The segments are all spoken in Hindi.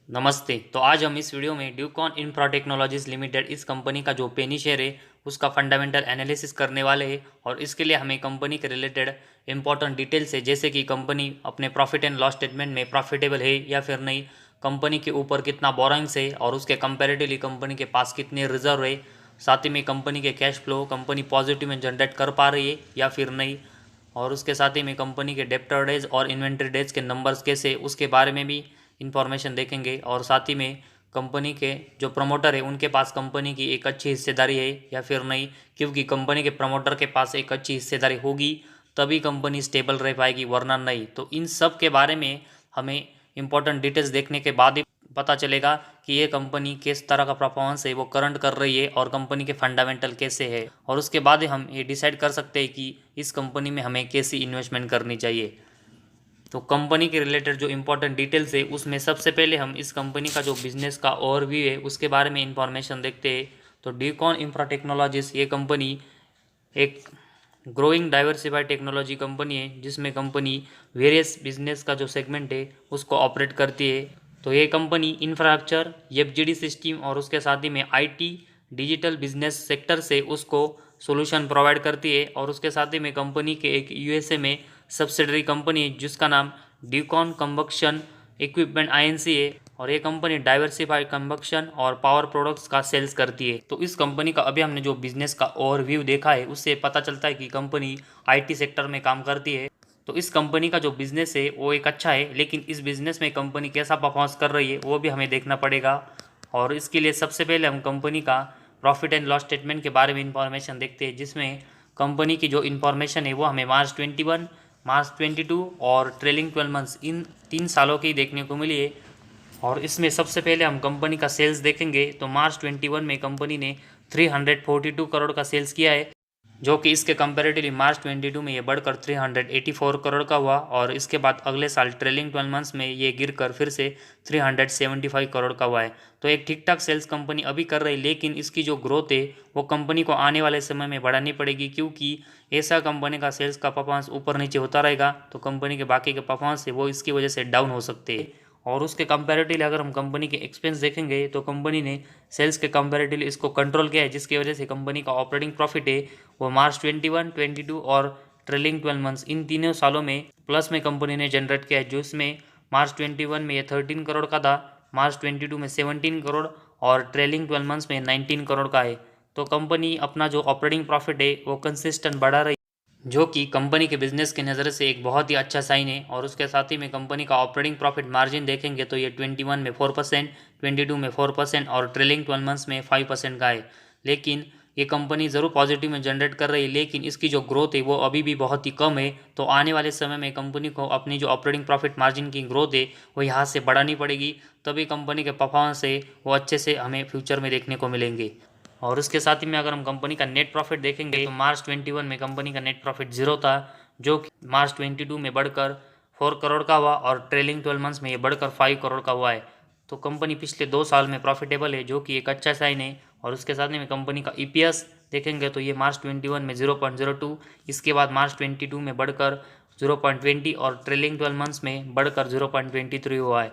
नमस्ते। तो आज हम इस वीडियो में ड्यूकॉन इंफ्रा टेक्नोलॉजीज लिमिटेड इस कंपनी का जो पेनी शेयर है उसका फंडामेंटल एनालिसिस करने वाले हैं और इसके लिए हमें कंपनी के रिलेटेड इंपॉर्टेंट डिटेल्स है, जैसे कि कंपनी अपने प्रॉफिट एंड लॉस स्टेटमेंट में प्रॉफिटेबल है या फिर नहीं, कंपनी के ऊपर कितना बोरोइंग्स है और उसके कंपेरेटिवली कंपनी के पास कितने रिजर्व है, साथ ही में कंपनी के कैश फ्लो कंपनी पॉजिटिव में जनरेट कर पा रही है या फिर नहीं, और उसके साथ ही में कंपनी के डेप्टर डेज और इन्वेंट्री डेज के नंबर्स कैसे उसके बारे में भी इंफॉर्मेशन देखेंगे। और साथ ही में कंपनी के जो प्रमोटर है उनके पास कंपनी की एक अच्छी हिस्सेदारी है या फिर नहीं, क्योंकि कंपनी के प्रमोटर के पास एक अच्छी हिस्सेदारी होगी तभी कंपनी स्टेबल रह पाएगी, वरना नहीं। तो इन सब के बारे में हमें इंपॉर्टेंट डिटेल्स देखने के बाद ही पता चलेगा कि ये कंपनी किस तरह का परफॉर्मेंस है वो करंट कर रही है और कंपनी के फंडामेंटल कैसे है, और उसके बाद ही हम ये डिसाइड कर सकते हैं कि इस कंपनी में हमें कैसी इन्वेस्टमेंट करनी चाहिए। तो कंपनी के रिलेटेड जो इंपॉर्टेंट डिटेल्स है उसमें सबसे पहले हम इस कंपनी का जो बिजनेस का ओवरव्यू है उसके बारे में इंफॉर्मेशन देखते हैं। तो ड्यूकॉन इंफ्रा टेक्नोलॉजीज ये कंपनी एक ग्रोइंग डाइवर्सिफाइड टेक्नोलॉजी कंपनी है जिसमें कंपनी वेरियस बिजनेस का जो सेगमेंट है उसको ऑपरेट करती है। तो ये कंपनी इंफ्रास्ट्रक्चर, एफजीडी सिस्टम और उसके साथ ही में आईटी डिजिटल बिजनेस सेक्टर से उसको सॉल्यूशन प्रोवाइड करती है। और उसके साथ ही में कंपनी के एक यूएसए में सब्सिडरी कंपनी है जिसका नाम ड्यूकॉन कंबक्शन इक्विपमेंट आईएनसी है, और ये कंपनी डाइवर्सिफाइड कंबक्शन और पावर प्रोडक्ट्स का सेल्स करती है। तो इस कंपनी का अभी हमने जो बिजनेस का ओवरव्यू देखा है उससे पता चलता है कि कंपनी आईटी सेक्टर में काम करती है। तो इस कंपनी का जो बिजनेस है वो एक अच्छा है, लेकिन इस बिजनेस में कंपनी कैसा परफॉर्मेंस कर रही है वो भी हमें देखना पड़ेगा। और इसके लिए सबसे पहले हम कंपनी का प्रॉफिट एंड लॉस स्टेटमेंट के बारे में इंफॉर्मेशन देखते हैं, जिसमें कंपनी की जो इन्फॉर्मेशन है वो हमें मार्च 21, मार्च 22 और ट्रेलिंग 12 मंथ्स इन 3 सालों की देखने को मिली है। और इसमें सबसे पहले हम कंपनी का सेल्स देखेंगे। तो मार्च 21 में कंपनी ने 342 करोड़ का सेल्स किया है, जो कि इसके कंपैरेटिवली मार्च 22 में ये बढ़कर 384 करोड़ का हुआ, और इसके बाद अगले साल ट्रेलिंग 12 मंथ्स में ये गिरकर फिर से 375 करोड़ का हुआ है। तो एक ठीक ठाक सेल्स कंपनी अभी कर रही है, लेकिन इसकी जो ग्रोथ है वो कंपनी को आने वाले समय में बढ़ानी पड़ेगी, क्योंकि ऐसा कंपनी का सेल्स का परफॉर्मेंस ऊपर नीचे होता रहेगा तो कंपनी के बाकी के परफॉर्मेंस है वो इसकी वजह से डाउन हो सकते हैं। और उसके कंपैरेटिवली अगर हम कंपनी के एक्सपेंस देखेंगे तो कंपनी ने सेल्स के कंपैरेटिवली इसको कंट्रोल किया है, जिसकी वजह से कंपनी का ऑपरेटिंग प्रॉफिट है वो मार्च 21, 22 और ट्रेलिंग 12 मंथ्स इन तीनों सालों में प्लस में कंपनी ने जनरेट किया है, जो इसमें मार्च 21 में ये 13 करोड़ का था, मार्च 22 में 17 करोड़ और ट्रेलिंग 12 मंथ्स में 19 करोड़ का है। तो कंपनी अपना जो ऑपरेटिंग प्रॉफिट है वो कंसिस्टेंट बढ़ा रही, जो कि कंपनी के बिजनेस के नज़र से एक बहुत ही अच्छा साइन है। और उसके साथ ही में कंपनी का ऑपरेटिंग प्रॉफिट मार्जिन देखेंगे तो ये 21 में 4%, 22 में 4% और ट्रेलिंग 12 मंथ्स में 5% का है। लेकिन ये कंपनी ज़रूर पॉजिटिव में जनरेट कर रही है, लेकिन इसकी जो ग्रोथ है वो अभी भी बहुत ही कम है। तो आने वाले समय में कंपनी को अपनी जो ऑपरेटिंग प्रॉफिट मार्जिन की ग्रोथ है वो यहाँ से बढ़ानी पड़ेगी, तभी कंपनी के परफॉर्मेंस है वो अच्छे से हमें फ्यूचर में देखने को मिलेंगे। और उसके साथ ही में अगर हम कंपनी का नेट प्रॉफिट देखेंगे तो मार्च 21 में कंपनी का नेट प्रॉफिट जीरो था, जो कि मार्च 22 में बढ़कर 4 करोड़ का हुआ और ट्रेलिंग 12 मंथ्स में ये बढ़कर 5 करोड़ का हुआ है। तो कंपनी पिछले 2 साल में प्रॉफिटेबल है, जो कि एक अच्छा साइन है। और उसके साथ ही में कंपनी का ईपीएस देखेंगे तो ये मार्च 21 में 0.02, इसके बाद मार्च 22 में बढ़कर 0.20 और ट्रेलिंग 12 मंथ्स में बढ़कर 0.23 हुआ है।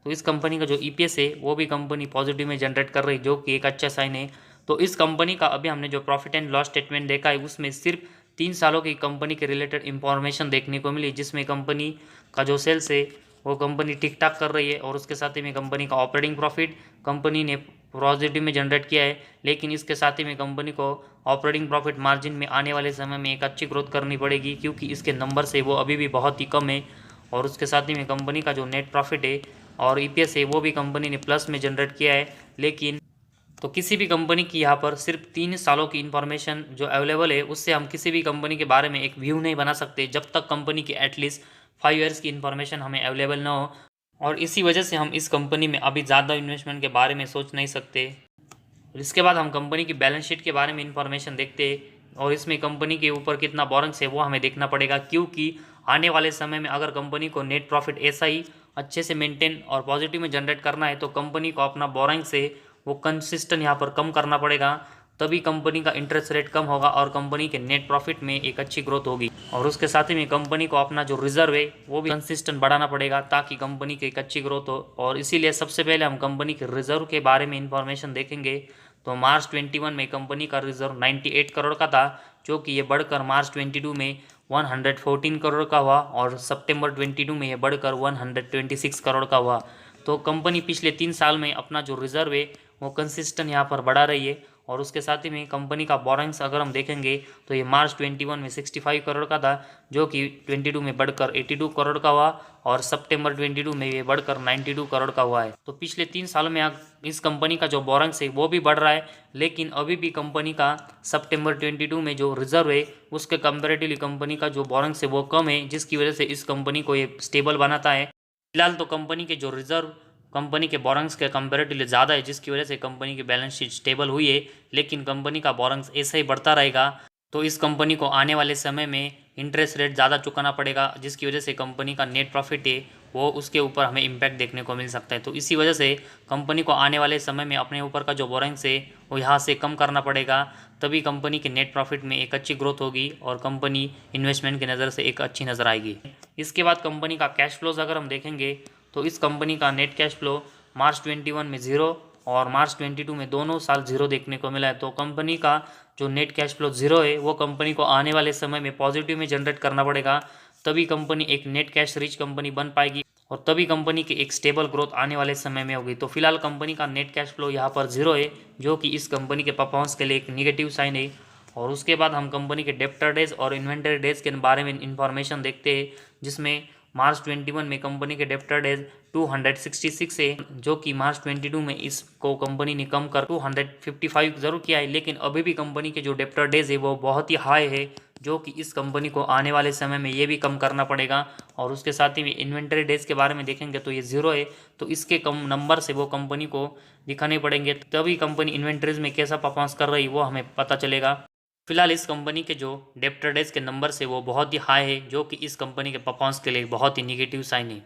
तो इस कंपनी का जो ईपीएस है वो भी कंपनी पॉजिटिव में जनरेट कर रही है, जो कि एक अच्छा साइन है। तो इस कंपनी का अभी हमने जो प्रॉफिट एंड लॉस स्टेटमेंट देखा है उसमें सिर्फ 3 सालों की कंपनी के रिलेटेड इंफॉर्मेशन देखने को मिली, जिसमें कंपनी का जो सेल्स है वो कंपनी ठीक ठाक कर रही है। और उसके साथ ही में कंपनी का ऑपरेटिंग प्रॉफिट कंपनी ने पॉजिटिव में जनरेट किया है, लेकिन इसके साथ ही में कंपनी को ऑपरेटिंग प्रॉफिट मार्जिन में आने वाले समय में एक अच्छी ग्रोथ करनी पड़ेगी, क्योंकि इसके नंबर से वो अभी भी बहुत ही कम है। और उसके साथ ही में कंपनी का जो नेट प्रॉफिट है और ईपीएस है वो भी कंपनी ने प्लस में जनरेट किया है। लेकिन तो किसी भी कंपनी की यहाँ पर सिर्फ 3 सालों की इन्फॉर्मेशन जो अवेलेबल है उससे हम किसी भी कंपनी के बारे में एक व्यू नहीं बना सकते, जब तक कंपनी की एटलीस्ट 5 ईयर्स की इन्फॉर्मेशन हमें अवेलेबल ना हो। और इसी वजह से हम इस कंपनी में अभी ज़्यादा इन्वेस्टमेंट के बारे में सोच नहीं सकते। इसके बाद हम कंपनी की बैलेंस शीट के बारे में इंफॉर्मेशन देखते हैं, और इसमें कंपनी के ऊपर कितना बोरंग्स है वो हमें देखना पड़ेगा, क्योंकि आने वाले समय में अगर कंपनी को नेट प्रॉफिट ऐसा ही अच्छे से मेंटेन और पॉजिटिव में जनरेट करना है तो कंपनी को अपना बोरंग्स है वो कंसिस्टेंट यहाँ पर कम करना पड़ेगा, तभी कंपनी का इंटरेस्ट रेट कम होगा और कंपनी के नेट प्रॉफिट में एक अच्छी ग्रोथ होगी। और उसके साथ ही में कंपनी को अपना जो रिजर्व है वो भी कंसिस्टेंट बढ़ाना पड़ेगा ताकि कंपनी की एक अच्छी ग्रोथ हो। और इसीलिए सबसे पहले हम कंपनी के रिजर्व के बारे में इंफॉर्मेशन देखेंगे। तो मार्च 21 में कंपनी का रिजर्व 98 करोड़ का था, जो कि ये बढ़कर मार्च 22 में 114 करोड़ का हुआ और सितंबर 22 में ये बढ़कर 126 करोड़ का हुआ। तो कंपनी पिछले 3 साल में अपना जो रिजर्व है वो कंसिस्टेंट यहाँ पर बढ़ा रही है। और उसके साथ ही में कंपनी का बोरेंग्स अगर हम देखेंगे तो ये मार्च 21 में 65 करोड़ का था, जो कि 22 में बढ़कर 82 करोड़ का हुआ और सितंबर 22 में ये बढ़कर 92 करोड़ का हुआ है। तो पिछले 3 सालों में इस कंपनी का जो बोरेंग्स है वो भी बढ़ रहा है, लेकिन अभी भी कंपनी का सितंबर 22 में जो रिजर्व है उसके कंपेरेटिवली कंपनी का जो बोरेंग्स है वो कम है, जिसकी वजह से इस कंपनी को ये स्टेबल बनाता है। फिलहाल तो कंपनी के जो रिजर्व कंपनी के बोरेंग्स के कंपेरेटिवली ज़्यादा है, जिसकी वजह से कंपनी की बैलेंस शीट स्टेबल हुई है, लेकिन कंपनी का बोरेंग्स ऐसा ही बढ़ता रहेगा तो इस कंपनी को आने वाले समय में इंटरेस्ट रेट ज़्यादा चुकाना पड़ेगा, जिसकी वजह से कंपनी का नेट प्रॉफिट है वो उसके ऊपर हमें इम्पैक्ट देखने को मिल सकता है। तो इसी वजह से कंपनी को आने वाले समय में अपने ऊपर का जो बोरेंग्स है वो यहाँ से कम करना पड़ेगा, तभी कंपनी के नेट प्रॉफिट में एक अच्छी ग्रोथ होगी और कंपनी इन्वेस्टमेंट की नज़र से एक अच्छी नज़र आएगी। इसके बाद कंपनी का कैश फ्लोज अगर हम देखेंगे तो इस कंपनी का नेट कैश फ्लो मार्च 21 में 0 और मार्च 22 में दोनों साल 0 देखने को मिला है। तो कंपनी का जो नेट कैश फ्लो 0 है वो कंपनी को आने वाले समय में पॉजिटिव में जनरेट करना पड़ेगा, तभी कंपनी एक नेट कैश रिच कंपनी बन पाएगी और तभी कंपनी की एक स्टेबल ग्रोथ आने वाले समय में होगी। तो फिलहाल कंपनी का नेट कैश फ्लो यहाँ पर 0 है, जो कि इस कंपनी के परफॉर्मेंस के लिए एक निगेटिव साइन है। और उसके बाद हम कंपनी के डेप्टर डेज और इन्वेंटरी डेज के बारे में इंफॉर्मेशन देखते हैं, जिसमें मार्च 21 में कंपनी के डेप्टर डेज 266 है, जो कि मार्च 22 में इसको कंपनी ने कम कर 255 जरूर किया है, लेकिन अभी भी कंपनी के जो डेप्टर डेज है वो बहुत ही हाई है, जो कि इस कंपनी को आने वाले समय में ये भी कम करना पड़ेगा। और उसके साथ ही इन्वेंटरी डेज के बारे में देखेंगे तो ये 0 है, तो इसके कम नंबर से वो कंपनी को दिखाने पड़ेंगे, तभी कंपनी इन्वेंटरीज में कैसा परफॉर्मेंस कर रही है वो हमें पता चलेगा। फिलहाल इस कंपनी के जो डेप्टर डेज के नंबर से वो बहुत ही हाई है, जो कि इस कंपनी के परफॉर्मेंस के लिए बहुत ही निगेटिव साइन है।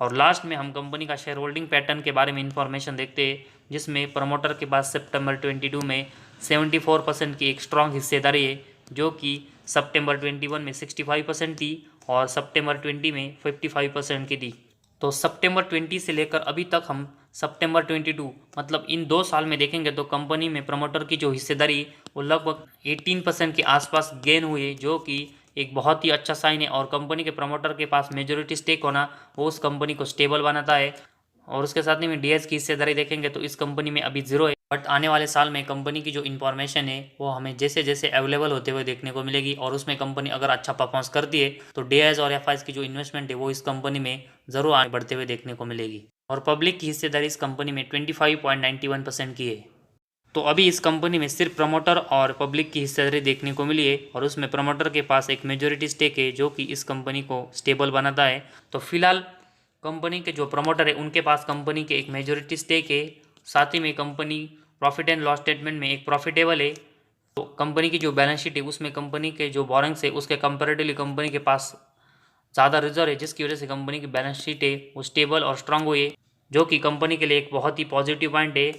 और लास्ट में हम कंपनी का शेयर होल्डिंग पैटर्न के बारे में इंफॉर्मेशन देखते हैं, जिसमें प्रमोटर के पास सितंबर 22 में 74% की एक स्ट्रॉन्ग हिस्सेदारी है, जो कि सितंबर 21 में 65% थी और सितंबर 20 में 55% की थी। तो सितंबर 20 से लेकर अभी तक हम सितंबर 22 मतलब इन 2 साल में देखेंगे तो कंपनी में प्रमोटर की जो हिस्सेदारी वो लगभग 18% के आसपास गेन हुई है, जो कि एक बहुत ही अच्छा साइन है। और कंपनी के प्रमोटर के पास मेजॉरिटी स्टेक होना वो उस कंपनी को स्टेबल बनाता है। और उसके साथ ही में डीएस की हिस्सेदारी देखेंगे तो इस कंपनी में अभी 0 है, बट आने वाले साल में कंपनी की जो इन्फॉर्मेशन है वो हमें जैसे जैसे अवेलेबल होते हुए देखने को मिलेगी और उसमें कंपनी अगर अच्छा परफॉर्मेंस करती है तो डीएस और एफआईएस की जो इन्वेस्टमेंट है वो इस कंपनी में ज़रूर आगे बढ़ते हुए देखने को मिलेगी। और पब्लिक की हिस्सेदारी इस कंपनी में 25.91% की है। तो अभी इस कंपनी में सिर्फ प्रमोटर और पब्लिक की हिस्सेदारी देखने को मिली है और उसमें प्रमोटर के पास एक मेजॉरिटी स्टेक है, जो कि इस कंपनी को स्टेबल बनाता है। तो फिलहाल कंपनी के जो प्रमोटर है उनके पास कंपनी के एक मेजॉरिटी स्टेक है, साथ ही में company profit and loss statement में एक प्रॉफिटेबल है। तो कंपनी की जो बैलेंस शीट है उसमें कंपनी के जो बोरेंग्स है उसके कंपेरेटिवली कंपनी के पास ज़्यादा रिजर्व है, जिसकी वजह से कंपनी की बैलेंस शीट है वो स्टेबल और स्ट्रांग हुई है, जो कि कंपनी के लिए एक बहुत ही पॉजिटिव पॉइंट है।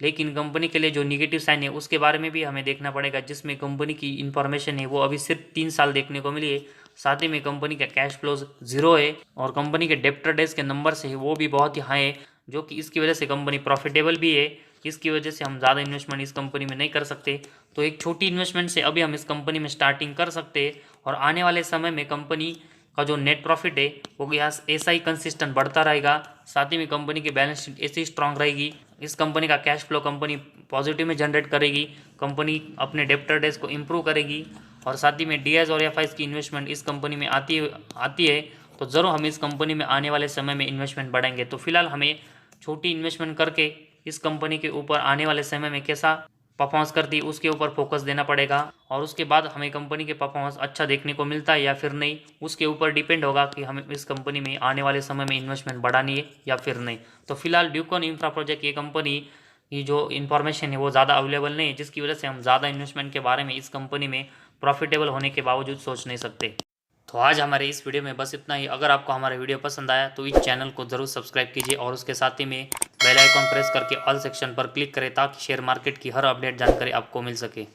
लेकिन कंपनी के लिए जो निगेटिव साइन है उसके बारे में भी हमें देखना पड़ेगा, जिसमें कंपनी की इन्फॉर्मेशन है वो अभी सिर्फ 3 साल देखने को मिली है। साथ ही में कंपनी का कैश फ्लोज 0 है और कंपनी के डेप्टर डेज के नंबर से वो भी बहुत ही हाई है, जो कि इसकी वजह से कंपनी प्रॉफिटेबल भी है। इसकी वजह से हम ज़्यादा इन्वेस्टमेंट इस कंपनी में नहीं कर सकते, तो एक छोटी इन्वेस्टमेंट से अभी हम इस कंपनी में स्टार्टिंग कर सकते हैं और आने वाले समय में कंपनी का जो नेट प्रॉफिट है वो यहाँ ऐसा ही कंसिस्टेंट बढ़ता रहेगा। साथ ही में कंपनी की बैलेंस शीट ऐसी ही स्ट्रांग रहेगी। इस कंपनी का कैश फ्लो कंपनी पॉजिटिव में जनरेट करेगी, कंपनी अपने डेप्टर डेज को इम्प्रूव करेगी और साथ ही में डीएस और एफआईएस की इन्वेस्टमेंट इस कंपनी में आती है, तो ज़रूर हम इस कंपनी में आने वाले समय में इन्वेस्टमेंट बढ़ाएंगे। तो फिलहाल हमें छोटी इन्वेस्टमेंट करके इस कंपनी के ऊपर आने वाले समय में कैसा परफॉर्मेंस करती है उसके ऊपर फोकस देना पड़ेगा और उसके बाद हमें कंपनी के परफॉर्मेंस अच्छा देखने को मिलता है या फिर नहीं, उसके ऊपर डिपेंड होगा कि हमें इस कंपनी में आने वाले समय में इन्वेस्टमेंट बढ़ानी है या फिर नहीं। तो फिलहाल ड्यूकॉन इंफ्रा प्रोजेक्ट ये कंपनी की जो इन्फॉर्मेशन है वो ज़्यादा अवेलेबल नहीं है, जिसकी वजह से हम ज़्यादा इन्वेस्टमेंट के बारे में इस कंपनी में प्रॉफिटेबल होने के बावजूद सोच नहीं सकते। तो आज हमारे इस वीडियो में बस इतना ही। अगर आपको हमारा वीडियो पसंद आया तो इस चैनल को ज़रूर सब्सक्राइब कीजिए और उसके साथ ही में बेल आइकॉन प्रेस करके ऑल सेक्शन पर क्लिक करें ताकि शेयर मार्केट की हर अपडेट जानकारी आपको मिल सके।